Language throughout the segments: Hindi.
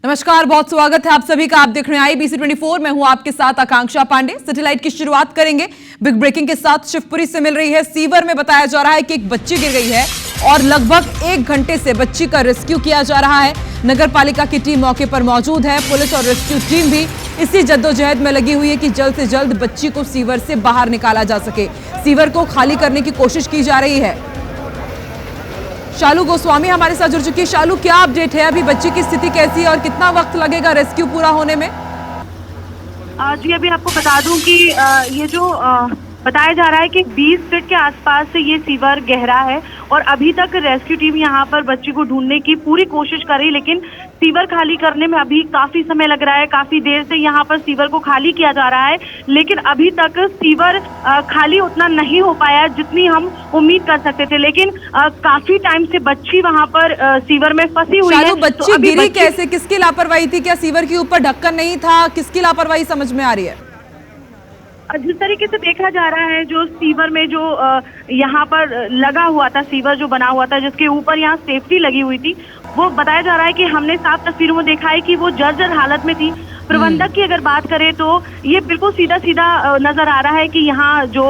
नमस्कार, बहुत स्वागत है आप सभी का। आप देख रहे हैं IBC 24। मैं हूं आपके साथ आकांक्षा पांडे। सैटेलाइट की शुरुआत करेंगे बिग ब्रेकिंग के साथ। शिवपुरी से मिल रही है। सीवर में बताया जा रहा है कि एक बच्ची गिर गई है और लगभग 1 घंटे से बच्ची का रेस्क्यू किया जा रहा है। नगर पालिका की टीम मौके पर मौजूद है। पुलिस और रेस्क्यू टीम भी इसी जद्दोजहद में लगी हुई है कि जल्द से जल्द बच्ची को सीवर से बाहर निकाला जा सके। सीवर को खाली करने की कोशिश की जा रही है। शालू गोस्वामी हमारे साथ जुड़ चुकी है। शालू, क्या अपडेट है? अभी बच्ची की स्थिति कैसी है और कितना वक्त लगेगा रेस्क्यू पूरा होने में? जी, अभी आपको बता दूं कि ये जो बताया जा रहा है कि 20 फीट के आसपास से ये सीवर गहरा है और अभी तक रेस्क्यू टीम यहाँ पर बच्ची को ढूंढने की पूरी कोशिश कर रही, लेकिन सीवर खाली करने में अभी काफी समय लग रहा है। काफी देर से यहाँ पर सीवर को खाली किया जा रहा है, लेकिन अभी तक सीवर खाली उतना नहीं हो पाया जितनी हम उम्मीद कर सकते थे। लेकिन काफी टाइम से बच्ची वहाँ पर सीवर में फंसी हुई है। बच्ची तो गिरी कैसे? किसकी लापरवाही थी? क्या सीवर के ऊपर ढक्कन नहीं था? किसकी लापरवाही समझ में आ रही है? जिस तरीके से देखा जा रहा है, जो सीवर में जो यहाँ पर लगा हुआ था, सीवर जो बना हुआ था जिसके ऊपर यहाँ सेफ्टी लगी हुई थी, वो बताया जा रहा है कि हमने साफ तस्वीरों में देखा है कि वो जर्जर हालत में थी। प्रबंधक की अगर बात करें तो ये बिल्कुल सीधा सीधा नजर आ रहा है कि यहाँ जो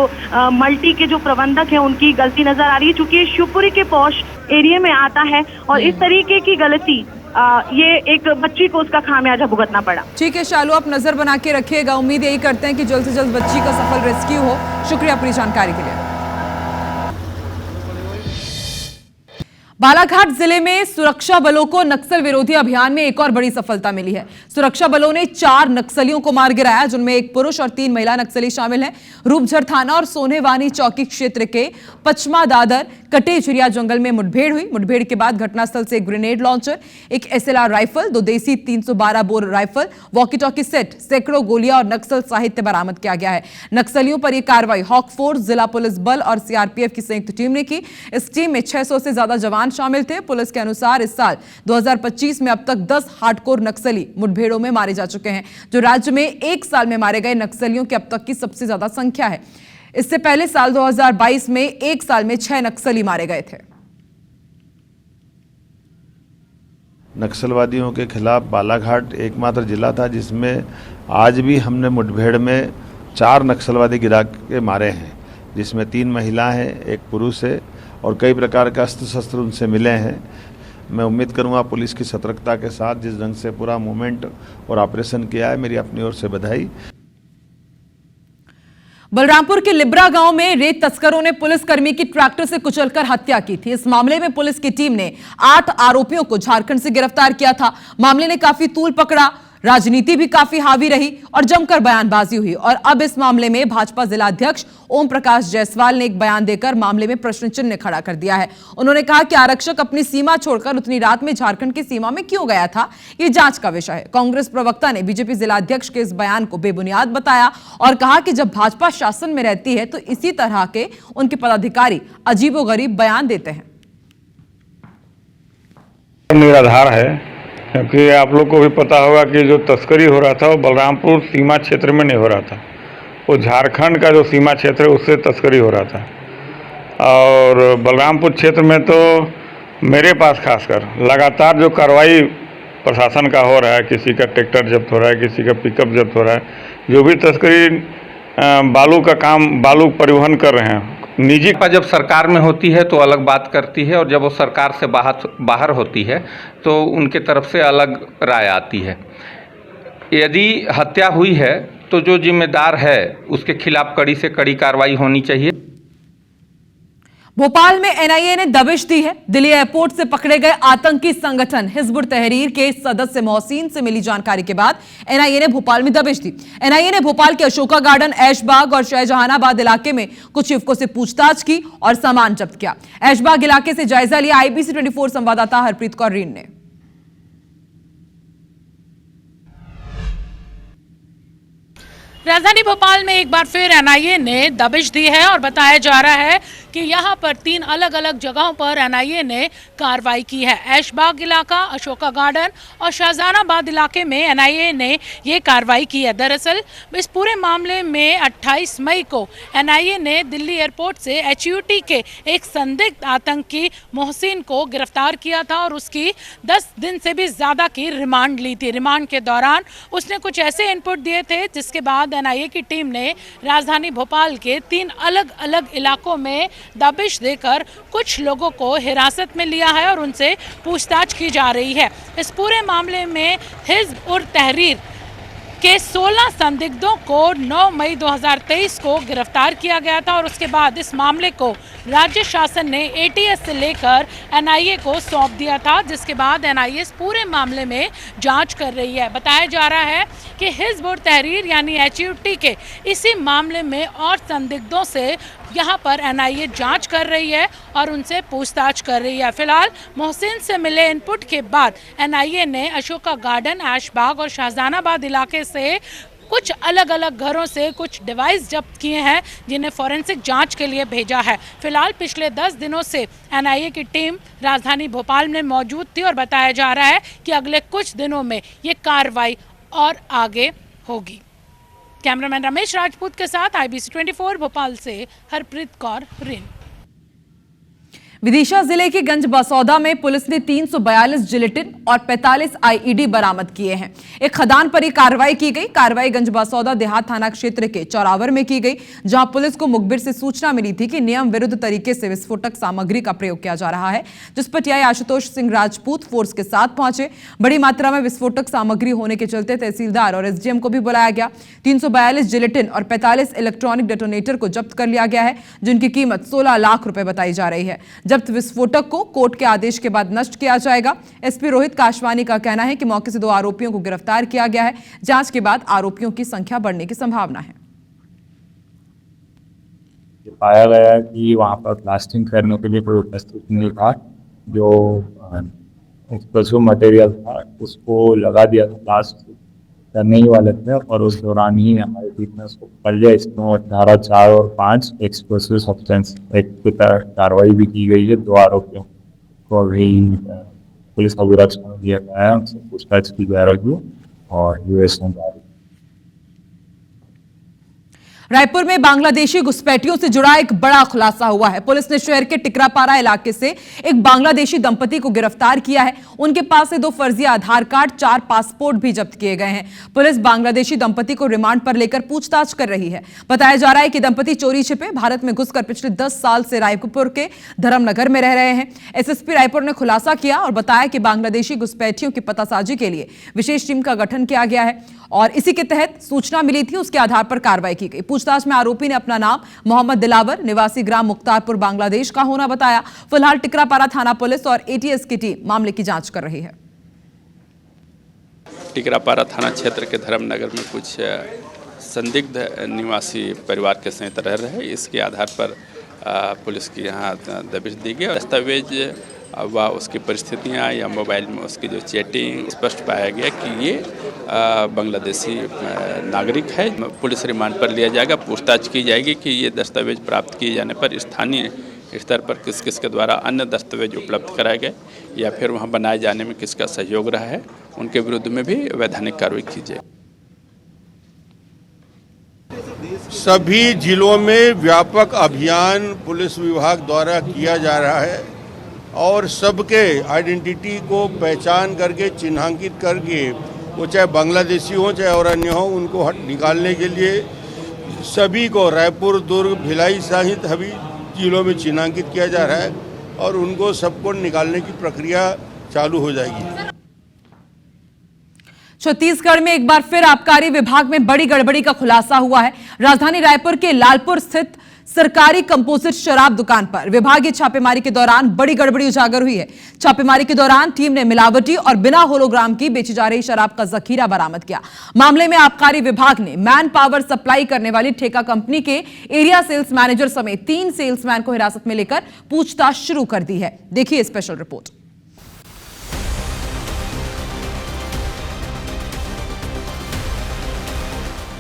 मल्टी के जो प्रबंधक हैं उनकी गलती नजर आ रही है, चूंकि शिवपुरी के पॉश एरिया में आता है और इस तरीके की गलती ये एक बच्ची को उसका खामियाजा भुगतना पड़ा। ठीक है शालू, आप नजर बना के रखिएगा। उम्मीद यही करते हैं कि जल्द से जल्द बच्ची का सफल रेस्क्यू हो। शुक्रिया पूरी जानकारी के लिए। बालाघाट जिले में सुरक्षा बलों को नक्सल विरोधी अभियान में एक और बड़ी सफलता मिली है। सुरक्षा बलों ने 4 नक्सलियों को मार गिराया, जिनमें एक पुरुष और 3 महिला नक्सली शामिल हैं। रूपझर थाना और सोनेवानी चौकी क्षेत्र के पचमा दादर कटेझरिया जंगल में मुठभेड़ हुई। मुठभेड़ के बाद घटनास्थल से एक ग्रेनेड लॉन्चर, एक SLR राइफल, 2 देसी 312 bore rifle, walkie talkie set, सैकड़ों गोलियां और नक्सल साहित्य बरामद किया गया है। नक्सलियों पर यह कार्रवाई हॉक फोर्स, जिला पुलिस बल और CRPF की संयुक्त टीम ने की। इस टीम में 600 से ज्यादा जवान शामिल थे। पुलिस के अनुसार इस साल 2025 में अब तक 10 हार्डकोर नक्सली मुठभेड़ों में मारे जा चुके हैं, जो राज्य में एक साल में मारे गए नक्सलियों की अब तक की सबसे ज्यादा संख्या है। इससे पहले साल 2022 में एक साल में 6 नक्सली मारे गए थे। नक्सलवादियों के खिलाफ बालाघाट एकमात्र जिला था जिसमें आज भी हमने मुठभेड़ में 4 नक्सलवादी गिरा के मारे हैं, जिसमें 3 महिला हैं, 1 पुरुष है और कई प्रकार का अस्त्र शस्त्र उनसे मिले हैं। मैं उम्मीद करूंगा पुलिस की सतर्कता के साथ जिस ढंग से पूरा मूवमेंट और ऑपरेशन किया है, मेरी अपनी ओर से बधाई। बलरामपुर के लिब्रा गांव में रेत तस्करों ने पुलिसकर्मी की ट्रैक्टर से कुचलकर हत्या की थी। इस मामले में पुलिस की टीम ने 8 आरोपियों को झारखंड से गिरफ्तार किया था। मामले ने काफी तूल पकड़ा, राजनीति भी काफी हावी रही और जमकर बयानबाजी हुई। और अब इस मामले में भाजपा जिलाध्यक्ष ओम प्रकाश जायसवाल ने एक बयान देकर मामले में प्रश्न चिन्ह खड़ा कर दिया है। उन्होंने कहा कि आरक्षक अपनी सीमा छोड़कर उतनी रात में झारखंड की सीमा में क्यों गया था, यह जांच का विषय है। कांग्रेस प्रवक्ता ने बीजेपी जिलाध्यक्ष के इस बयान को बेबुनियाद बताया और कहा कि जब भाजपा शासन में रहती है तो इसी तरह के उनके पदाधिकारी अजीबोगरीब बयान देते हैं। निराधार है, क्योंकि आप लोग को भी पता होगा कि जो तस्करी हो रहा था वो बलरामपुर सीमा क्षेत्र में नहीं हो रहा था, वो झारखंड का जो सीमा क्षेत्र है उससे तस्करी हो रहा था। और बलरामपुर क्षेत्र में तो मेरे पास खासकर लगातार जो कार्रवाई प्रशासन का हो रहा है, किसी का ट्रैक्टर जब्त हो रहा है, किसी का पिकअप जब्त हो रहा है, जो भी तस्करी बालू का काम, बालू परिवहन कर रहे हैं, निजी पर जब सरकार में होती है तो अलग बात करती है और जब वो सरकार से बाहर होती है तो उनके तरफ से अलग राय आती है। यदि हत्या हुई है तो जो जिम्मेदार है उसके खिलाफ कड़ी से कड़ी कार्रवाई होनी चाहिए। भोपाल में NIA ने दबिश दी है। दिल्ली एयरपोर्ट से पकड़े गए आतंकी संगठन हिजबुल तहरीर के सदस्य मोहसिन से मिली जानकारी के बाद NIA ने भोपाल में दबिश दी। NIA ने भोपाल के अशोका गार्डन, ऐशबाग और शाहजहानाबाद इलाके में कुछ युवकों से पूछताछ की और सामान जब्त किया। ऐशबाग इलाके से जायजा लिया IBC 24 संवाददाता हरप्रीत कौर रीन ने। राजधानी भोपाल में एक बार फिर एनआईए ने दबिश दी है और बताया जा रहा है कि यहां पर 3 अलग अलग जगहों पर एनआईए ने कार्रवाई की है। ऐशबाग इलाका, अशोका गार्डन और शाहजहानाबाद इलाके में एनआईए ने ये कार्रवाई की है। दरअसल इस पूरे मामले में 28 मई को एनआईए ने दिल्ली एयरपोर्ट से एचयूटी के एक संदिग्ध आतंकी मोहसिन को गिरफ्तार किया था और उसकी 10 दिन से भी ज्यादा की रिमांड ली थी। रिमांड के दौरान उसने कुछ ऐसे इनपुट दिए थे जिसके बाद एनआईए की टीम ने राजधानी भोपाल के 3 अलग अलग इलाकों में दबिश देकर कुछ लोगों को हिरासत में लिया है और उनसे पूछताछ की जा रही है। इस पूरे मामले में हिज़्ब उर तहरीर के 16 संदिग्धों को 9 मई 2023 को गिरफ्तार किया गया था और उसके बाद इस मामले को राज्य शासन ने एटीएस से लेकर एनआईए को सौंप दिया था, जिसके बाद एनआईए इस पूरे मामले में जांच कर रही है। बताया जा रहा है कि हिज़्ब उर तहरीर यानी एचयूटी के इसी मामले में और संदिग्धों से यहाँ पर एनआईए जांच कर रही है और उनसे पूछताछ कर रही है। फिलहाल मोहसिन से मिले इनपुट के बाद एनआईए ने अशोका गार्डन, ऐशबाग और शाहजहानाबाद इलाके से कुछ अलग अलग घरों से कुछ डिवाइस जब्त किए हैं जिन्हें फॉरेंसिक जांच के लिए भेजा है। फिलहाल पिछले 10 दिनों से एनआईए की टीम राजधानी भोपाल में मौजूद थी और बताया जा रहा है कि अगले कुछ दिनों में ये कार्रवाई और आगे होगी। कैमरामैन रमेश राजपूत के साथ IBC 24 भोपाल से हरप्रीत कौर रिन। विदिशा जिले के गंज बसौदा में पुलिस ने 342 जिलेटिन और 45 आईईडी बरामद किए हैं। एक खदान पर यह कार्रवाई की गई। कार्रवाई गंज बसौदा देहात थाना क्षेत्र के चौरावर में की गई, जहां पुलिस को मुखबिर से सूचना मिली थी कि नियम विरुद्ध तरीके से विस्फोटक सामग्री का प्रयोग किया जा रहा है, जिस पर टीआई आशुतोष सिंह राजपूत फोर्स के साथ पहुंचे। बड़ी मात्रा में विस्फोटक सामग्री होने के चलते तहसीलदार और एसडीएम को भी बुलाया गया। 342 जिलेटिन और 45 इलेक्ट्रॉनिक डेटोनेटर को जब्त कर लिया गया है, जिनकी कीमत 16 लाख रुपए बताई जा रही है। जब्त विस्फोटक को कोर्ट के आदेश के बाद नष्ट किया जाएगा। एसपी रोहित काशवानी का कहना है कि मौके से 2 आरोपियों को गिरफ्तार किया गया है। जांच के बाद आरोपियों की संख्या बढ़ने की संभावना है। पाया गया है कि वहां पर ब्लास्टिंग करने के लिए कोई उपस्थित नहीं था। जो एक्सप्लोसिव मटेरियल था उसको लगा दिया था, ब्लास्ट करने ही वाले थे और उस दौरान ही हमारी टीम ने उसको पकड़ लिया। इसमें धारा 4 और 5 एक्सप्लोसिव सब्सटेंस एक्ट की तरह कार्रवाई भी की गई है। 2 आरोपियों को अभी पुलिस को गिरफ्तार कर लिया गया है, उनसे पूछताछ की जा रही है और यूएस में जा रही है। रायपुर में बांग्लादेशी घुसपैठियों से जुड़ा एक बड़ा खुलासा हुआ है। पुलिस ने शहर के टिकरापारा इलाके से एक बांग्लादेशी दंपति को गिरफ्तार किया है। उनके पास से 2 फर्जी आधार कार्ड, 4 पासपोर्ट भी जब्त किए गए हैं। पुलिस बांग्लादेशी दंपति को रिमांड पर लेकर पूछताछ कर रही है। बताया जा रहा है कि दंपति चोरी छिपे भारत में घुसकर पिछले 10 साल से रायपुर के धर्मनगर में रह रहे हैं। एसएसपी रायपुर ने खुलासा किया और बताया कि बांग्लादेशी घुसपैठियों की पतासाजी के लिए विशेष टीम का गठन किया गया है और इसी के तहत सूचना मिली थी, उसके आधार पर कार्रवाई की गई। पूछताछ में आरोपी ने अपना नाम मोहम्मद दिलावर, निवासी ग्राम मुख्तारपुर, बांग्लादेश का होना बताया। फिलहाल टिकरापारा थाना पुलिस और एटीएस की टीम मामले की जांच कर रही है। टिकरापारा थाना क्षेत्र के धर्मनगर में कुछ संदिग्ध निवासी परिवार के सहित रह रहे, इसके आधार पर पुलिस की यहाँ दबिश दी गई। दस्तावेज व उसकी परिस्थितियाँ या मोबाइल में उसकी जो चैटिंग स्पष्ट पाया गया कि ये बांग्लादेशी नागरिक है। पुलिस रिमांड पर लिया जाएगा, पूछताछ की जाएगी कि ये दस्तावेज प्राप्त किए जाने पर स्थानीय स्तर पर किस किस के द्वारा अन्य दस्तावेज उपलब्ध कराए गए या फिर वहाँ बनाए जाने में किसका सहयोग रहा है, उनके विरुद्ध में भी वैधानिक कार्रवाई की जाए। सभी जिलों में व्यापक अभियान पुलिस विभाग द्वारा किया जा रहा है और सबके आइडेंटिटी को पहचान करके चिन्हांकित करके, वो चाहे बांग्लादेशी हो चाहे और अन्य हो, उनको निकालने के लिए सभी को रायपुर, दुर्ग, भिलाई सहित सभी जिलों में चिन्हांकित किया जा रहा है और उनको सबको निकालने की प्रक्रिया चालू हो जाएगी। छत्तीसगढ़ में एक बार फिर आबकारी विभाग में बड़ी गड़बड़ी का खुलासा हुआ है। राजधानी रायपुर के लालपुर स्थित सरकारी कंपोजिट शराब दुकान पर विभागीय छापेमारी के दौरान बड़ी गड़बड़ी उजागर हुई है। छापेमारी के दौरान टीम ने मिलावटी और बिना होलोग्राम की बेची जा रही शराब का जखीरा बरामद किया। मामले में आबकारी विभाग ने मैन पावर सप्लाई करने वाली ठेका कंपनी के एरिया सेल्स मैनेजर समेत 3 सेल्समैन को हिरासत में लेकर पूछताछ शुरू कर दी है। देखिए स्पेशल रिपोर्ट।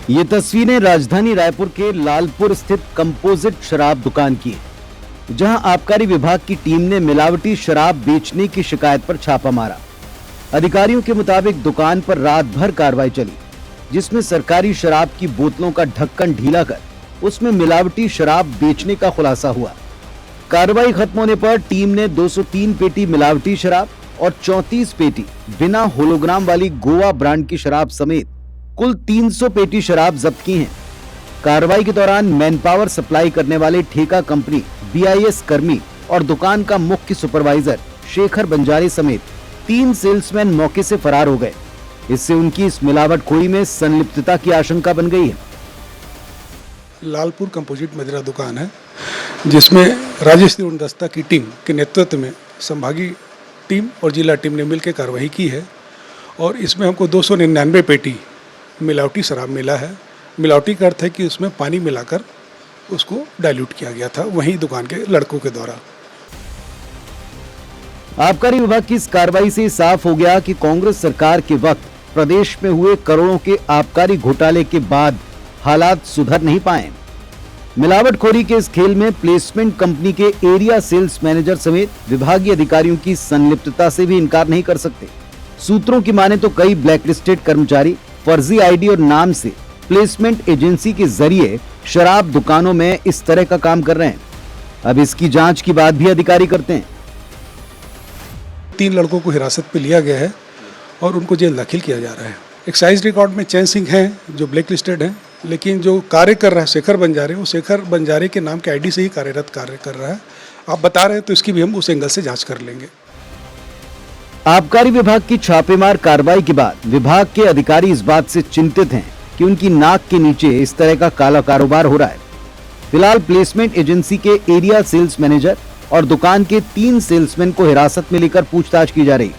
ये तस्वीरें राजधानी रायपुर के लालपुर स्थित कंपोजिट शराब दुकान की है, जहां आबकारी विभाग की टीम ने मिलावटी शराब बेचने की शिकायत पर छापा मारा। अधिकारियों के मुताबिक दुकान पर रात भर कार्रवाई चली, जिसमें सरकारी शराब की बोतलों का ढक्कन ढीला कर उसमें मिलावटी शराब बेचने का खुलासा हुआ। कार्रवाई खत्म होने पर टीम ने 203 पेटी मिलावटी शराब और 34 पेटी बिना होलोग्राम वाली गोवा ब्रांड की शराब समेत कुल 300 पेटी शराब जब्त की हैं। कार्रवाई के दौरान मैनपावर सप्लाई करने वाले ठेका कंपनी BIS कर्मी और दुकान का मुख्य सुपरवाइजर शेखर बंजारे समेत 3 सेल्समैन मौके से फरार हो गए। इससे उनकी इस मिलावटखोरी में संलिप्तता की आशंका बन गई है। लालपुर कंपोजिट मदिरा दुकान है, जिसमें राजेश त्रिवेणी दस्ता की टीम के नेतृत्व में संभागीय टीम और जिला टीम ने मिलकर कार्रवाई की है और इसमें हमको 299 पेटी मिलावटी शराब मिला है। मिलावटी का अर्थ है कि उसमें पानी मिलाकर उसको डाइल्यूट किया गया था, वहीं दुकान के लड़कों के द्वारा। आबकारी विभाग की इस कार्रवाई से साफ हो गया कि कांग्रेस सरकार के वक्त प्रदेश में हुए करोड़ों के आबकारी घोटाले के बाद हालात सुधर नहीं पाए। मिलावटखोरी के इस खेल में प्लेसमेंट कंपनी के एरिया सेल्स मैनेजर समेत विभागीय अधिकारियों की संलिप्तता से भी इनकार नहीं कर सकते। सूत्रों की माने तो कई ब्लैकलिस्टेड कर्मचारी फर्जी आईडी और नाम से प्लेसमेंट एजेंसी के जरिए शराब दुकानों में इस तरह का काम कर रहे हैं। अब इसकी जांच की बात भी अधिकारी करते हैं। 3 लड़कों को हिरासत में लिया गया है और उनको जेल दाखिल किया जा रहा है। एक्साइज रिकॉर्ड में चैन सिंह हैं जो ब्लैक लिस्टेड हैं, लेकिन जो कार्य कर रहा है शेखर बंजारे, वो शेखर बंजारे के नाम के आईडी से ही कार्यरत कार्य कर रहा है। आप बता रहे हैं तो इसकी भी हम उस एंगल से जांच कर लेंगे। आबकारी विभाग की छापेमार कार्रवाई के बाद विभाग के अधिकारी इस बात से चिंतित हैं कि उनकी नाक के नीचे इस तरह का काला कारोबार हो रहा है। फिलहाल प्लेसमेंट एजेंसी के एरिया सेल्स मैनेजर और दुकान के 3 सेल्समैन को हिरासत में लेकर पूछताछ की जा रही।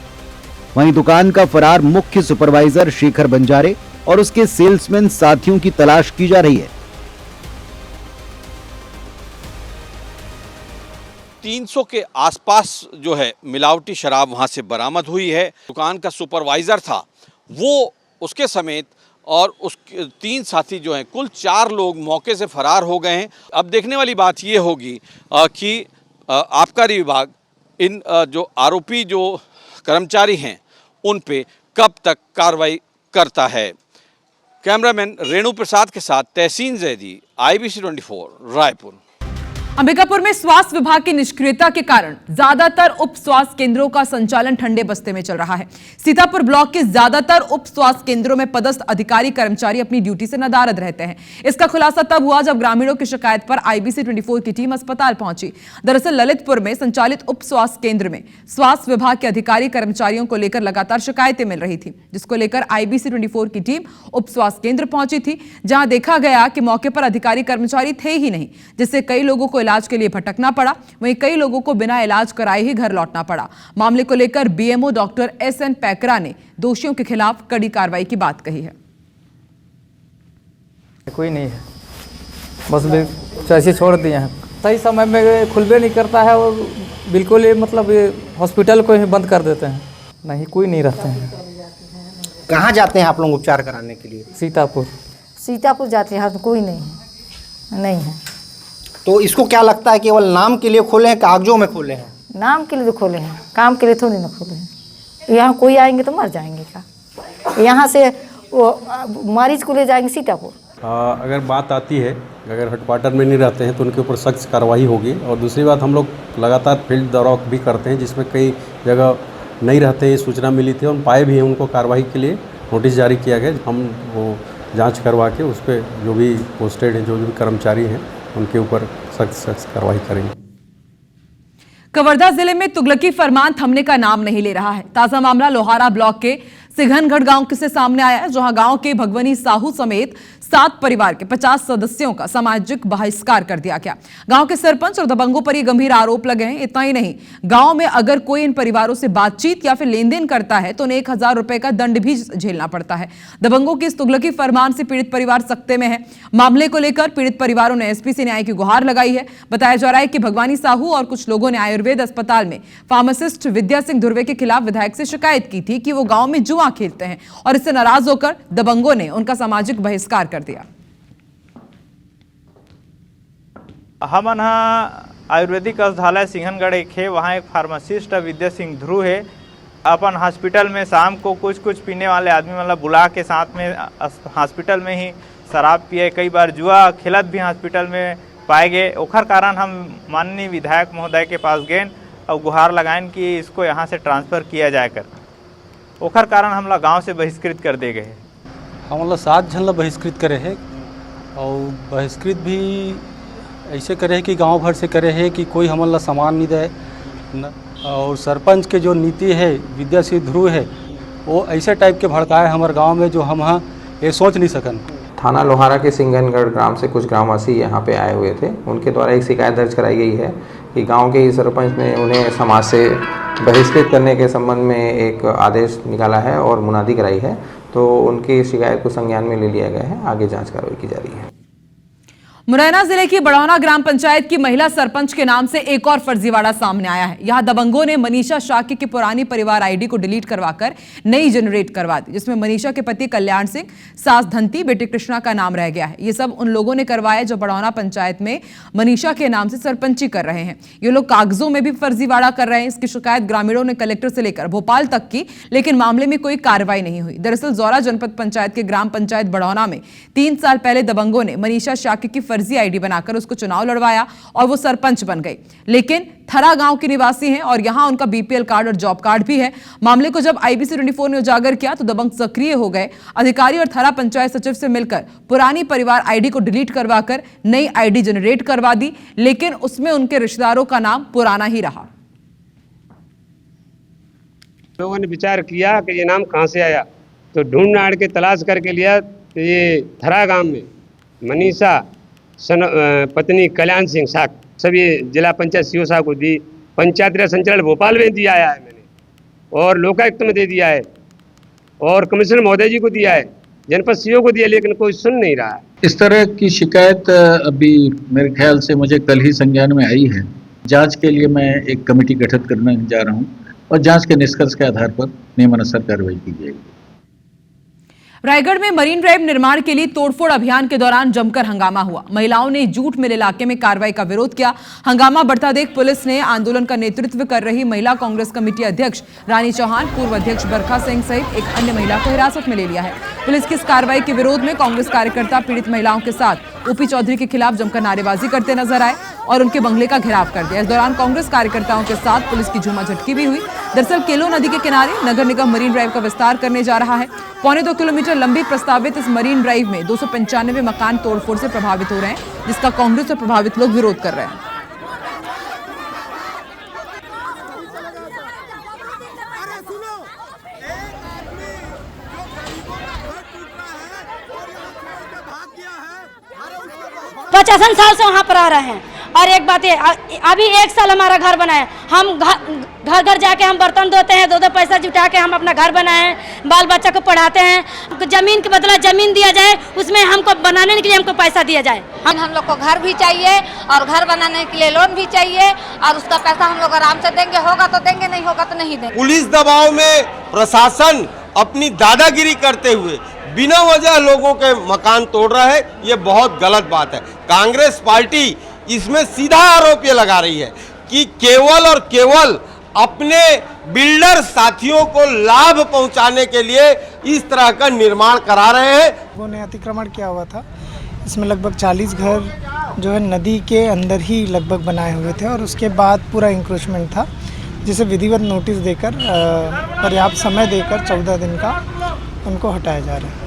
वहीं दुकान का फरार मुख्य सुपरवाइजर शेखर बंजारे और उसके सेल्समैन साथियों की तलाश की जा रही है। 300 के आसपास जो है मिलावटी शराब वहां से बरामद हुई है। दुकान का सुपरवाइजर था वो, उसके समेत और उसके 3 साथी जो हैं, कुल 4 लोग मौके से फरार हो गए हैं। अब देखने वाली बात ये होगी कि आबकारी विभाग इन जो आरोपी जो कर्मचारी हैं उन पे कब तक कार्रवाई करता है। कैमरामैन रेणु प्रसाद के साथ तहसीन जैदी, IBC 24 रायपुर। अंबिकापुर में स्वास्थ्य विभाग की निष्क्रियता के कारण ज्यादातर उप स्वास्थ्य केंद्रों का संचालन ठंडे बस्ते में चल रहा है। सीतापुर ब्लॉक के ज्यादातर उप स्वास्थ्य केंद्रों में पदस्थ अधिकारी कर्मचारी अपनी ड्यूटी से नदारद रहते हैं। इसका खुलासा तब हुआ जब ग्रामीणों की शिकायत पर IBC 24 की टीम अस्पताल पहुंची। दरअसल ललितपुर में संचालित उप स्वास्थ्य केंद्र में स्वास्थ्य विभाग के अधिकारी कर्मचारियों को लेकर लगातार शिकायतें मिल रही थी, जिसको लेकर IBC 24 की टीम उप स्वास्थ्य केंद्र पहुंची थी, जहां देखा गया कि मौके पर अधिकारी कर्मचारी थे ही नहीं, जिससे कई लोगों को इलाज के लिए भटकना पड़ा। वहीं कई लोगों को बिना इलाज कराए ही घर लौटना पड़ा। मामले को लेकर BMO डॉक्टर SN पैकरा ने दोषियों के खिलाफ कड़ी कार्रवाई की बात कही है। कोई नहीं है, बस ऐसे छोड़ दिए हैं। सही समय में खुलबे नहीं करता है और बिल्कुल ये मतलब ये हॉस्पिटल को ही बंद कर देते हैं। नहीं, कोई नहीं रहते हैं। कहाँ जाते हैं आप लोग उपचार कराने के लिए? सीतापुर जाते हैं। कोई नहीं है। तो इसको क्या लगता है केवल नाम के लिए खोले हैं, कागजों में खोले हैं? नाम के लिए तो खोले हैं, काम के लिए थोड़ी ना खोले हैं। यहाँ कोई आएंगे तो मर जाएंगे क्या? यहाँ से वो मरीज को ले जाएंगे सीतापुर। अगर बात आती है, अगर हेडक्वार्टर में नहीं रहते हैं तो उनके ऊपर सख्त कार्रवाई होगी। और दूसरी बात, हम लोग लगातार फील्ड दौरा भी करते हैं, जिसमें कई जगह नहीं रहते, ये सूचना मिली थी और पाए भी हैं। उनको कार्रवाई के लिए नोटिस जारी किया गया। हम वो जांच करवा के उस पर जो भी पोस्टेड हैं, जो भी कर्मचारी हैं, उनके ऊपर सख्त कार्रवाई करेंगे। कवर्धा जिले में तुगलकी फरमान थमने का नाम नहीं ले रहा है। ताजा मामला लोहारा ब्लॉक के सिघनगढ़ गांव से सामने आया है, जहां गांव के भगवनी साहू समेत 7 परिवार के 50 सदस्यों का सामाजिक बहिष्कार कर दिया गया। गांव के सरपंच और दबंगों पर ये गंभीर आरोप लगे हैं। इतना ही नहीं, गांव में अगर कोई इन परिवारों से बातचीत या फिर लेन देन करता है तो उन्हें 1000 रुपए का दंड भी झेलना पड़ता है। दबंगों की इस तुगलकी फरमान से पीड़ित परिवार सख्ते में है। मामले को लेकर पीड़ित परिवारों ने SP से न्याय की गुहार लगाई है। बताया जा रहा है कि भगवानी साहू और कुछ लोगों ने आयुर्वेद अस्पताल में फार्मासिस्ट विद्या सिंह धुर्वे के खिलाफ विधायक से शिकायत की थी कि वो गांव में जुआ खेलते हैं और इससे नाराज होकर दबंगों ने उनका सामाजिक बहिष्कार कर कर दिया। हमन आयुर्वेदिक औषधालय सिंहनगढ़ एक है, वहाँ एक फार्मासिस्ट विद्या सिंह ध्रुव है। अपन हॉस्पिटल में शाम को कुछ पीने वाले आदमी मतलब बुला के साथ में हॉस्पिटल में ही शराब पिए, कई बार जुआ खेलत भी हॉस्पिटल में पाए गए। ओखर कारण हम माननीय विधायक महोदय के पास गए और गुहार लगाएं कि इसको यहाँ से ट्रांसफ़र किया जाए कर। ओखर कारण हम लोग गाँव से बहिष्कृत कर दे गए। हम लोग 7 जन बहिष्कृत करे है और बहिष्कृत भी ऐसे करे है कि गांव भर से करे है कि कोई हमन ला सामान नहीं दे न। और सरपंच के जो नीति है विद्या सिंह ध्रुव है वो ऐसे टाइप के भड़काए हमारे गांव में जो हम ये सोच नहीं सकन। थाना लोहारा के सिंहनगढ़ ग्राम से कुछ ग्रामवासी यहाँ पे आए हुए थे। उनके द्वारा एक शिकायत दर्ज कराई गई है कि गांव के ही सरपंच ने उन्हें समाज से बहिष्कृत करने के संबंध में एक आदेश निकाला है और मुनादी कराई है। तो उनकी शिकायत को संज्ञान में ले लिया गया है, आगे जांच कार्रवाई की जा रही है। मुरैना जिले की बड़ौना ग्राम पंचायत की महिला सरपंच के नाम से एक और फर्जीवाड़ा सामने आया है। यहां दबंगों ने मनीषा शाक्य की पुरानी परिवार आईडी को डिलीट करवाकर नई जनरेट करवा दी, जिसमें मनीषा के पति कल्याण सिंह, सास धंती, बेटी कृष्णा का नाम रह गया है। ये सब उन लोगों ने करवाया जो बड़ौना पंचायत में मनीषा के नाम से सरपंची कर रहे हैं। ये लोग कागजों में भी फर्जीवाड़ा कर रहे हैं। इसकी शिकायत ग्रामीणों ने कलेक्टर से लेकर भोपाल तक की, लेकिन मामले में कोई कार्रवाई नहीं हुई। दरअसल जौरा जनपद पंचायत के ग्राम पंचायत बड़ौना में 3 साल पहले दबंगों ने मनीषा शाक्य की फर्जी आईडी बनाकर उसको चुनाव लड़वाया और वो सरपंच बन गई। लेकिन थरा गांव के निवासी हैं और यहां उनका बीपीएल कार्ड और जॉब कार्ड भी है। मामले को जब आईबीसी 24 ने उजागर किया तो दबंग सक्रिय हो गए। अधिकारी और थरा पंचायत सचिव से मिलकर पुरानी परिवार आईडी को डिलीट करवाकर नई आईडी जनरेट करवा दी, लेकिन उसमें उनके रिश्तेदारों का नाम पुराना ही रहा। लोगों ने विचार किया कि ये नाम कहां से आया, तो ढूंढ नाड़ के तलाश करके लिया तो ये थरा गांव में मनीषा पत्नी कल्याण सिंह साख सभी जिला पंचायत सीओ साहब को दी, पंचायत राज संचालक भोपाल में दिया है मैंने, और लोकायुक्त में दे दिया है, और कमिश्नर महोदय जी को दिया है, जनपद सीओ को दिया, लेकिन कोई सुन नहीं रहा है। इस तरह की शिकायत अभी मेरे ख्याल से मुझे कल ही संज्ञान में आई है। जांच के लिए मैं एक कमेटी गठित करने जा रहा हूं और जांच के निष्कर्ष के आधार पर नियमानुसार कार्रवाई की जाएगी। रायगढ़ में मरीन ड्राइव निर्माण के लिए तोड़फोड़ अभियान के दौरान जमकर हंगामा हुआ। महिलाओं ने जूट मिल इलाके में कार्रवाई का विरोध किया। हंगामा बढ़ता देख पुलिस ने आंदोलन का नेतृत्व कर रही महिला कांग्रेस कमेटी अध्यक्ष रानी चौहान, पूर्व अध्यक्ष बरखा सिंह सहित एक अन्य महिला को हिरासत में ले लिया है। पुलिस की इस कार्रवाई के विरोध में कांग्रेस कार्यकर्ता पीड़ित महिलाओं के साथ ओपी चौधरी के खिलाफ जमकर नारेबाजी करते नजर आए और उनके बंगले का घेराव कर दिया। इस दौरान कांग्रेस कार्यकर्ताओं के साथ पुलिस की झूमाझटकी भी हुई। दरअसल केलो नदी के किनारे नगर निगम मरीन ड्राइव का विस्तार करने जा रहा है। 2.25 किलोमीटर लंबी प्रस्तावित इस मरीन ड्राइव में 295 मकान तोड़फोड़ से प्रभावित हो रहे हैं, जिसका कांग्रेस और प्रभावित लोग विरोध कर रहे हैं। पचासन साल से वहाँ पर आ रहे हैं। और एक बात है, अभी 1 साल हमारा घर बना है, हम घर घर जाके हम बर्तन धोते हैं, 2 पैसा जुटा के हम अपना घर बनाए हैं, बाल बच्चा को पढ़ाते हैं। जमीन के बदला जमीन दिया जाए, उसमें हमको बनाने के लिए हमको पैसा दिया जाए। हम लोग को घर भी चाहिए और घर बनाने के लिए लोन भी चाहिए, और उसका पैसा हम लोग आराम से देंगे, होगा तो देंगे, नहीं होगा तो नहीं देंगे। पुलिस दबाव में प्रशासन अपनी दादागिरी करते हुए बिना वजह लोगों के मकान तोड़ रहा है, ये बहुत गलत बात है। कांग्रेस पार्टी इसमें सीधा आरोप ये लगा रही है कि केवल और केवल अपने बिल्डर साथियों को लाभ पहुंचाने के लिए इस तरह का निर्माण करा रहे हैं। लोगों ने अतिक्रमण किया हुआ था, इसमें लगभग 40 घर जो है नदी के अंदर ही लगभग बनाए हुए थे, और उसके बाद पूरा इंक्रोचमेंट था, जिसे विधिवत नोटिस देकर पर्याप्त समय देकर 14 दिन का उनको हटाया जा रहा है।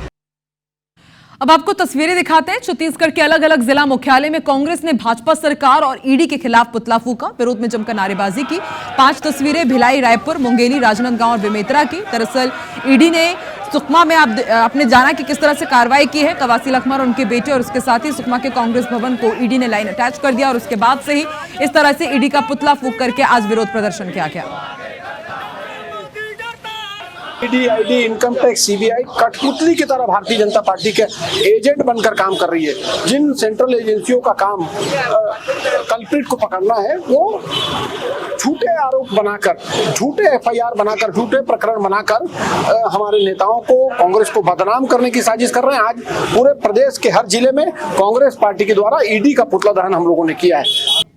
अब आपको तस्वीरें दिखाते हैं। छत्तीसगढ़ के अलग अलग जिला मुख्यालय में कांग्रेस ने भाजपा सरकार और ईडी के खिलाफ पुतला फूंका, विरोध में जमकर नारेबाजी की। 5 तस्वीरें भिलाई, रायपुर, मुंगेली, राजनांदगांव और बेमेतरा की। दरअसल ईडी ने सुकमा में आपने जाना कि किस तरह से कार्रवाई की है। कवासी लखमा और उनके बेटे और उसके साथ ही सुकमा के कांग्रेस भवन को ईडी ने लाइन अटैच कर दिया और उसके बाद से ही इस तरह से ईडी का पुतला फूंक करके आज विरोध प्रदर्शन किया गया। ED, ID, income tax, CBI कठपुतली की तरह भारतीय जनता पार्टी के एजेंट बनकर काम कर रही है। जिन सेंट्रल एजेंसियों का काम कल्प्रिट को पकड़ना है, वो झूठे आरोप बनाकर, झूठे एफआईआर बनाकर, झूठे प्रकरण बनाकर हमारे नेताओं को, कांग्रेस को बदनाम करने की साजिश कर रहे हैं। आज पूरे प्रदेश के हर जिले में कांग्रेस पार्टी के द्वारा ईडी का पुतला दहन हम लोगों ने किया है।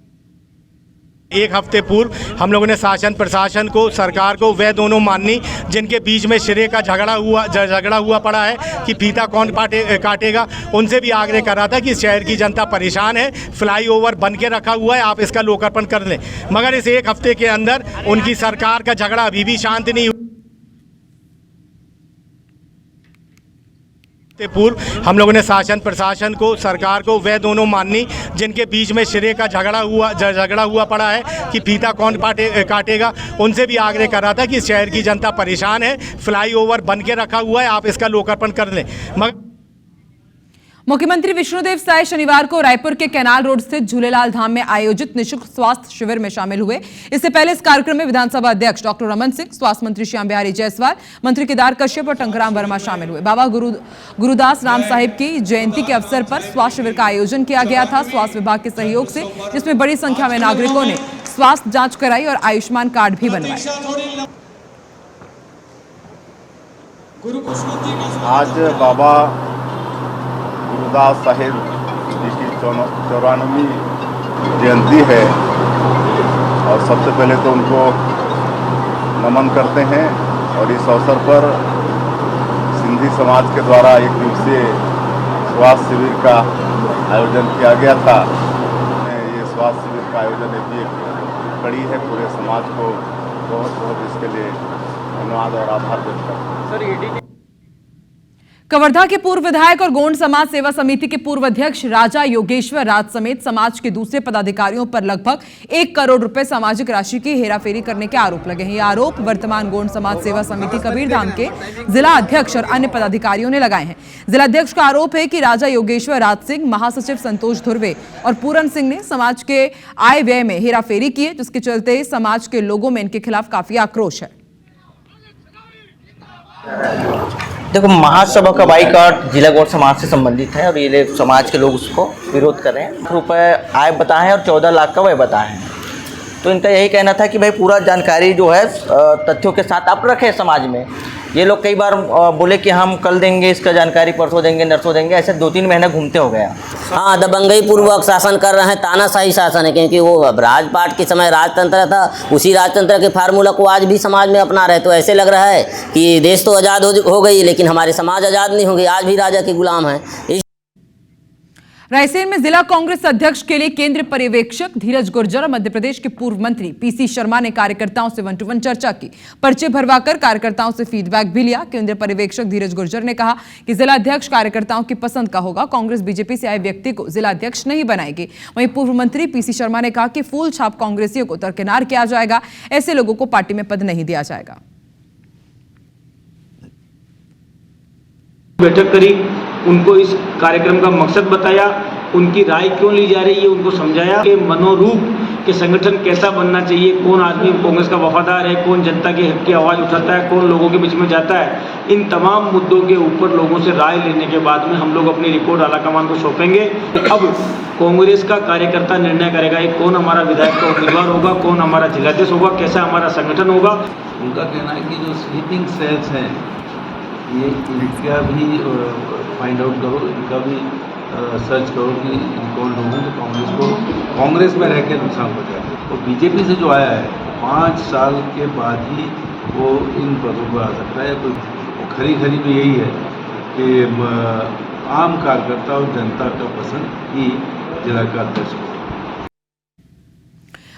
एक हफ्ते पूर्व हम लोगों ने शासन प्रशासन को, सरकार को, वे दोनों माननी जिनके बीच में श्रेय का झगड़ा हुआ पड़ा है कि फीता कौन काटेगा, उनसे भी आग्रह कर रहा था कि शहर की जनता परेशान है, फ्लाईओवर बन के रखा हुआ है, आप इसका लोकार्पण कर लें। मगर इस एक हफ्ते के अंदर उनकी सरकार का झगड़ा अभी भी शांत नहीं हुआ। पूर्व हम लोगों ने शासन प्रशासन को, सरकार को, वे दोनों माननी जिनके बीच में श्रेय का झगड़ा हुआ पड़ा है कि फीता कौन काटेगा, उनसे भी आग्रह कर रहा था कि शहर की जनता परेशान है, फ्लाईओवर बन के रखा हुआ है, आप इसका लोकार्पण कर लें। मगर मुख्यमंत्री विष्णुदेव साय शनिवार को रायपुर के कैनाल रोड स्थित झूलेलाल धाम में आयोजित निःशुल्क स्वास्थ्य शिविर में शामिल हुए। इससे पहले इस कार्यक्रम में विधानसभा अध्यक्ष डॉक्टर रमन सिंह, स्वास्थ्य मंत्री श्याम बिहारी जायसवाल, मंत्री केदार कश्यप और टंकराम वर्मा शामिल हुए। बाबा गुरुदास राम साहिब की जयंती के अवसर पर स्वास्थ्य शिविर का आयोजन किया गया था स्वास्थ्य विभाग के सहयोग से, जिसमें बड़ी संख्या में नागरिकों ने स्वास्थ्य जाँच कराई और आयुष्मान कार्ड भी बनवाए। आज बाबा गुरुदास साहिब जी की 94वीं जयंती है और सबसे पहले तो उनको नमन करते हैं। और इस अवसर पर सिंधी समाज के द्वारा एक दिवसीय स्वास्थ्य शिविर का आयोजन किया गया था। ये स्वास्थ्य शिविर का आयोजन एक कड़ी है, पूरे समाज को बहुत बहुत इसके लिए धन्यवाद और आभार व्यक्त करते हैं। कवर्धा के पूर्व विधायक और गोंड समाज सेवा समिति के पूर्व अध्यक्ष राजा योगेश्वर राज समेत समाज के दूसरे पदाधिकारियों पर लगभग 1 करोड़ रुपए सामाजिक राशि की हेराफेरी करने के आरोप लगे हैं। ये आरोप वर्तमान गोंड समाज सेवा समिति कबीरधाम के जिला अध्यक्ष और अन्य पदाधिकारियों ने लगाए हैं। जिला अध्यक्ष का आरोप है कि राजा योगेश्वर राज सिंह, महासचिव संतोष धुर्वे और पूरन सिंह ने समाज के आय व्यय में हेराफेरी की है, जिसके चलते समाज के लोगों में इनके खिलाफ काफी आक्रोश है। देखो, महासभा का बाईकाट जिला गौड़ समाज से संबंधित है और ये समाज के लोग उसको विरोध कर रहे हैं। रुपए आय बताए हैं और 14 लाख का व्यय बताए हैं। तो इनका यही कहना था कि भाई पूरा जानकारी जो है तथ्यों के साथ आप रखें समाज में। ये लोग कई बार बोले कि हम कल देंगे इसका जानकारी, परसों देंगे, नरसों देंगे, ऐसे 2-3 महीने घूमते हो गया। हाँ, दबंगई पूर्वक शासन कर रहे हैं, तानाशाही शासन है, क्योंकि वो राजपाट के समय राजतंत्र था, उसी राजतंत्र के फार्मूला को आज भी समाज में अपना रहे। तो ऐसे लग रहा है कि देश तो आज़ाद हो गई, लेकिन हमारे समाज आज़ाद नहीं हो गई, आज भी राजा के गुलाम हैं। रायसेन में जिला कांग्रेस अध्यक्ष के लिए केंद्रीय पर्यवेक्षक धीरज गुर्जर और मध्य प्रदेश के पूर्व मंत्री पीसी शर्मा ने कार्यकर्ताओं से 1-to-1 चर्चा की। पर्चे भरवाकर कार्यकर्ताओं से फीडबैक भी लिया। केंद्रीय पर्यवेक्षक धीरज गुर्जर ने कहा कि जिला अध्यक्ष कार्यकर्ताओं की पसंद का होगा, कांग्रेस बीजेपी से आए व्यक्ति को जिला अध्यक्ष नहीं बनाएगी। वहीं पूर्व मंत्री पीसी शर्मा ने कहा कि फूल छाप कांग्रेसियों को दरकिनार किया जाएगा, ऐसे लोगों को पार्टी में पद नहीं दिया जाएगा। बैठक करी, उनको इस कार्यक्रम का मकसद बताया, उनकी राय क्यों ली जा रही है उनको समझाया कि मनोरूप के संगठन कैसा बनना चाहिए, कौन आदमी कांग्रेस का वफादार है, कौन जनता के हक की आवाज़ उठाता है, कौन लोगों के बीच में जाता है। इन तमाम मुद्दों के ऊपर लोगों से राय लेने के बाद में हम लोग अपनी रिपोर्ट आलाकमान को सौंपेंगे। अब कांग्रेस का कार्यकर्ता निर्णय करेगा कि कौन हमारा विधायक का उम्मीदवार होगा, कौन हमारा जिलाध्यक्ष होगा, कैसा हमारा संगठन होगा। उनका कहना है कि जो स्लीपिंग सेल्स हैं ये इनका भी फाइंड आउट करो, इनका भी सर्च करो कि कौन लोग हैं जो कांग्रेस में रह के नुकसान पहुँचाए। और बीजेपी से जो आया है 5 साल के बाद ही वो इन पदों पर आ सकता है। तो खरी में यही है कि आम कार्यकर्ता और जनता का पसंद ही जिला का अध्यक्ष।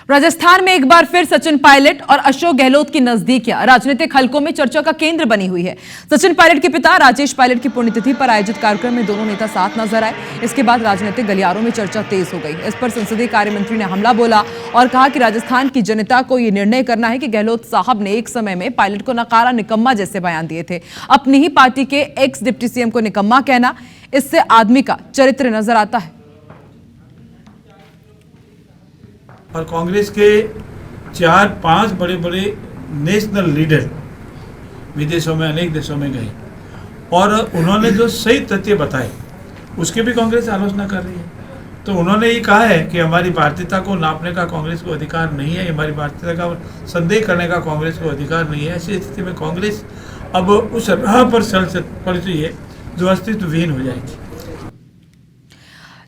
राजस्थान में एक बार फिर सचिन पायलट और अशोक गहलोत की नजदीकियां राजनीतिक हलकों में चर्चा का केंद्र बनी हुई है। सचिन पायलट के पिता राजेश पायलट की पुण्यतिथि पर आयोजित कार्यक्रम में दोनों नेता साथ नजर आए। इसके बाद राजनीतिक गलियारों में चर्चा तेज हो गई। इस पर संसदीय कार्य मंत्री ने हमला बोला और कहा कि राजस्थान की जनता को यह निर्णय करना है कि गहलोत साहब ने एक समय में पायलट को नकारा, निकम्मा जैसे बयान दिए थे। अपनी ही पार्टी के एक्स डिप्टी सीएम को निकम्मा कहना, इससे आदमी का चरित्र नजर आता है। और कांग्रेस के 4-5 बड़े बड़े नेशनल लीडर विदेशों में, अनेक देशों में गए और उन्होंने जो सही तथ्य बताए उसकी भी कांग्रेस आलोचना कर रही है। तो उन्होंने ये कहा है कि हमारी भारतीयता को नापने का कांग्रेस को अधिकार नहीं है, हमारी भारतीयता का संदेह करने का कांग्रेस को अधिकार नहीं है। ऐसी स्थिति में कांग्रेस अब उस राह पर चल पड़ी है जो अस्तित्वहीन हो जाएगी।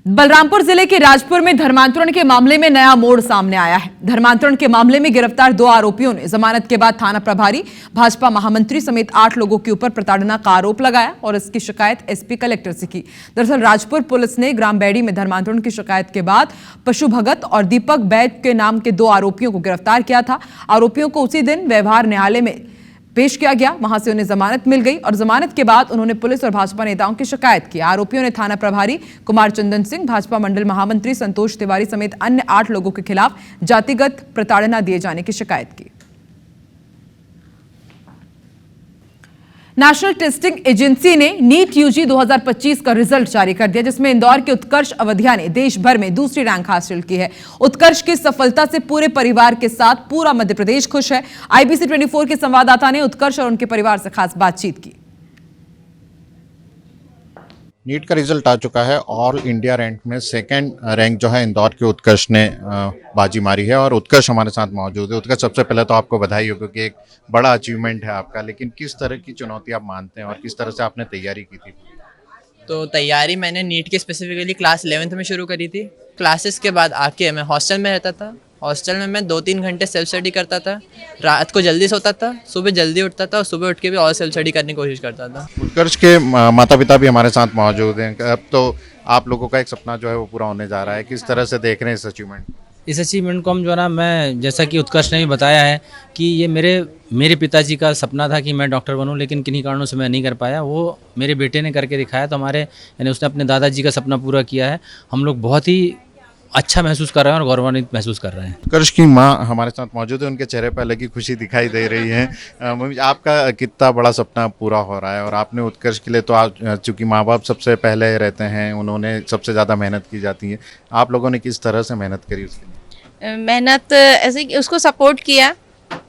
बलरामपुर जिले के राजपुर में धर्मांतरण के मामले में नया मोड़ सामने आया है। धर्मांतरण के मामले में गिरफ्तार 2 आरोपियों ने जमानत के बाद थाना प्रभारी, भाजपा महामंत्री समेत 8 लोगों के ऊपर प्रताड़ना का आरोप लगाया और इसकी शिकायत एसपी कलेक्टर से की। दरअसल राजपुर पुलिस ने ग्राम बैड़ी में धर्मांतरण की शिकायत के बाद पशु भगत और दीपक बैद के नाम के 2 आरोपियों को गिरफ्तार किया था। आरोपियों को उसी दिन व्यवहार न्यायालय में पेश किया गया, वहां से उन्हें जमानत मिल गई और जमानत के बाद उन्होंने पुलिस और भाजपा नेताओं की शिकायत की। आरोपियों ने थाना प्रभारी कुमार चंदन सिंह, भाजपा मंडल महामंत्री संतोष तिवारी समेत अन्य 8 लोगों के खिलाफ जातिगत प्रताड़ना दिए जाने की शिकायत की। नेशनल टेस्टिंग एजेंसी ने नीट यूजी 2025 का रिजल्ट जारी कर दिया, जिसमें इंदौर के उत्कर्ष अवधिया ने देश भर में दूसरी रैंक हासिल की है। उत्कर्ष की सफलता से पूरे परिवार के साथ पूरा मध्य प्रदेश खुश है। IBC 24 के संवाददाता ने उत्कर्ष और उनके परिवार से खास बातचीत की। नीट का रिजल्ट आ चुका है। ऑल इंडिया रैंक में 2nd रैंक जो है इंदौर के उत्कर्ष ने बाजी मारी है और उत्कर्ष हमारे साथ मौजूद है। उत्कर्ष, सबसे पहले तो आपको बधाई हो क्योंकि एक बड़ा अचीवमेंट है आपका, लेकिन किस तरह की चुनौती आप मानते हैं और किस तरह से आपने तैयारी की थी? तो तैयारी मैंने नीट की स्पेसिफिकली क्लास 11th में शुरू करी थी। क्लासेस के बाद आके मैं हॉस्टल में रहता था। हॉस्टल में मैं 2-3 घंटे सेल्फ स्टडी करता था। रात को जल्दी सोता था, सुबह जल्दी उठता था और सुबह उठ के भी और सेल्फ स्टडी करने की कोशिश करता था। उत्कर्ष के माता पिता भी हमारे साथ मौजूद हैं। अब तो आप लोगों का एक सपना जो है वो पूरा होने जा रहा है, किस तरह से देख रहे हैं इस अचीवमेंट? इस अचीवमेंट को हम जो है ना, मैं जैसा कि उत्कर्ष ने भी बताया है कि ये मेरे पिताजी का सपना था कि मैं डॉक्टर बनूं, लेकिन किन्हीं कारणों से मैं नहीं कर पाया। वो मेरे बेटे ने करके दिखाया, तो हमारे यानी उसने अपने दादाजी का सपना पूरा किया है। हम लोग बहुत ही अच्छा महसूस कर रहे हैं और गौरवान्वित महसूस कर रहे हैं। उत्कर्ष की माँ हमारे साथ मौजूद है, उनके चेहरे पर अलग ही खुशी दिखाई दे रही है। मम्मी, आपका कितना बड़ा सपना पूरा हो रहा है और आपने उत्कर्ष के लिए तो आप, चूँकि माँ बाप सबसे पहले रहते हैं, उन्होंने सबसे ज़्यादा मेहनत की जाती है, आप लोगों ने किस तरह से मेहनत करी उसके लिए? मेहनत ऐसे उसको सपोर्ट किया,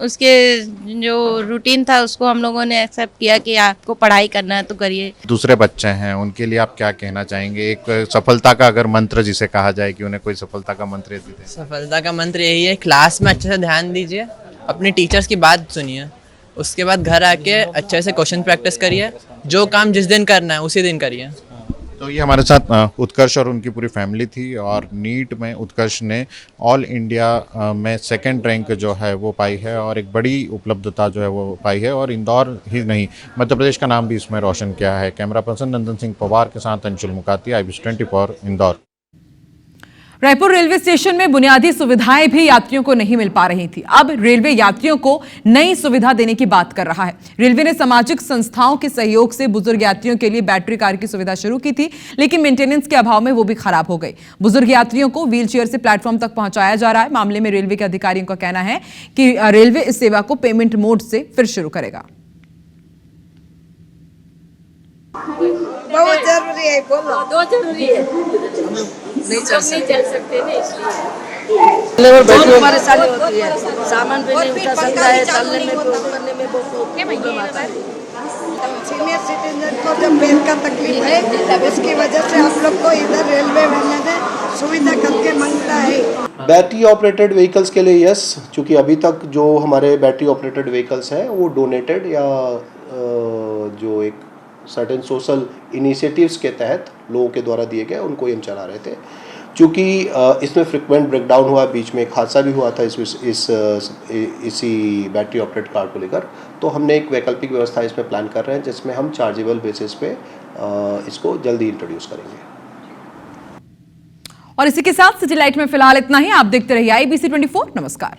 उसके जो रूटीन था उसको हम लोगों ने एक्सेप्ट किया कि आपको पढ़ाई करना है तो करिए। दूसरे बच्चे हैं, उनके लिए आप क्या कहना चाहेंगे? एक सफलता का अगर मंत्र जिसे कहा जाए कि उन्हें कोई सफलता का मंत्र दे? सफलता का मंत्र यही है, क्लास में अच्छे से ध्यान दीजिए, अपने टीचर्स की बात सुनिए, उसके बाद घर आके अच्छे से क्वेश्चन प्रैक्टिस करिए, जो काम जिस दिन करना है उसी दिन करिए। तो ये हमारे साथ उत्कर्ष और उनकी पूरी फैमिली थी और नीट में उत्कर्ष ने ऑल इंडिया में 2nd रैंक जो है वो पाई है और एक बड़ी उपलब्धता जो है वो पाई है और इंदौर ही नहीं मध्य प्रदेश का नाम भी इसमें रोशन किया है। कैमरा पर्सन नंदन सिंह पवार के साथ Anshul Mukati, IBC 24 Indore. Raipur railway station में बुनियादी सुविधाएं भी यात्रियों को नहीं मिल पा रही थी। अब रेलवे यात्रियों को नई सुविधा देने की बात कर रहा है। रेलवे ने सामाजिक संस्थाओं के सहयोग से बुजुर्ग यात्रियों के लिए बैटरी कार की सुविधा शुरू की थी, लेकिन मेंटेनेंस के अभाव में वो भी खराब हो गई। बुजुर्ग यात्रियों को व्हीलचेयर से प्लेटफॉर्म तक पहुंचाया जा रहा है। मामले में रेलवे के अधिकारियों का कहना है कि रेलवे इस सेवा को पेमेंट मोड से फिर शुरू करेगा। बहुत जरूरी है, बोलो। दो जरूरी है, नहीं चल सकते ना, इसलिए बहुत परेशानी होती है। सामान भी नहीं उठा सकता है, चलने में करने में बहुत आता है। सीनियर सिटीजन को जब बेड का तकलीफ है, उसकी वजह से आप लोग को इधर रेलवे वाले ने सुविधा करके मांगता है। बैटरी ऑपरेटेड व्हीकल्स के लिए यस, क्योंकि अभी तक जो हमारे बैटरी ऑपरेटेड व्हीकल्स हैं वो डोनेटेड या जो एक सर्टेन सोशल इनिशिएटिव्स के तहत लोगों के द्वारा दिए गए उनको ही हम चला रहे थे। चूँकि इसमें फ्रिक्वेंट ब्रेकडाउन हुआ, बीच में एक हादसा भी हुआ था इसी बैटरी ऑपरेट कार को लेकर, तो हमने एक वैकल्पिक व्यवस्था इसमें प्लान कर रहे हैं जिसमें हम चार्जेबल बेसिस पे इसको जल्दी इंट्रोड्यूस करेंगे। और इसी के साथ सिटी लाइट में फिलहाल इतना ही। आप देखते रहिए IBC 24। नमस्कार।